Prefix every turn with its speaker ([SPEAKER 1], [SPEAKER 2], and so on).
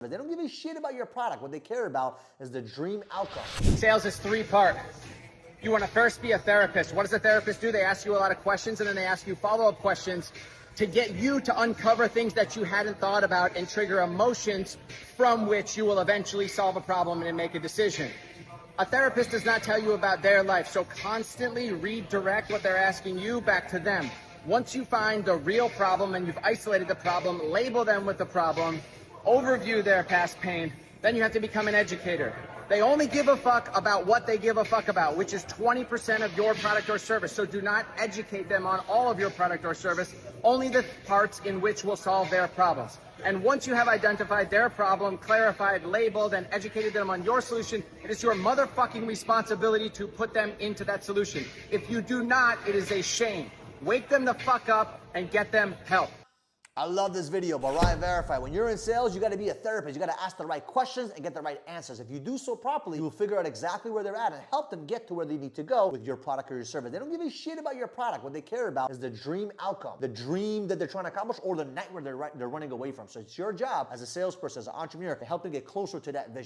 [SPEAKER 1] They don't give a shit about your product. What they care about is the dream outcome.
[SPEAKER 2] Sales is three-part. You want to first be a therapist. What does a therapist do? They ask you a lot of questions, and then they ask you follow-up questions to get you to uncover things that you hadn't thought about and trigger emotions from which you will eventually solve a problem and make a decision. A therapist does not tell you about their life, so constantly redirect what they're asking you back to them. Once you find the real problem and you've isolated the problem, label them with the problem, overview their past pain, then you have to become an educator. They only give a fuck about what they give a fuck about, which is 20% of your product or service. So do not educate them on all of your product or service, only the parts in which will solve their problems. And once you have identified their problem, clarified, labeled, and educated them on your solution, it is your motherfucking responsibility to put them into that solution. If you do not, it is a shame. Wake them the fuck up and get them help.
[SPEAKER 1] I love this video, but Ryan Verify, when you're in sales, you gotta be a therapist. You gotta ask the right questions and get the right answers. If you do so properly, you will figure out exactly where they're at and help them get to where they need to go with your product or your service. They don't give a shit about your product. What they care about is the dream outcome, the dream that they're trying to accomplish, or the nightmare they're running away from. So it's your job as a salesperson, as an entrepreneur, to help them get closer to that vision.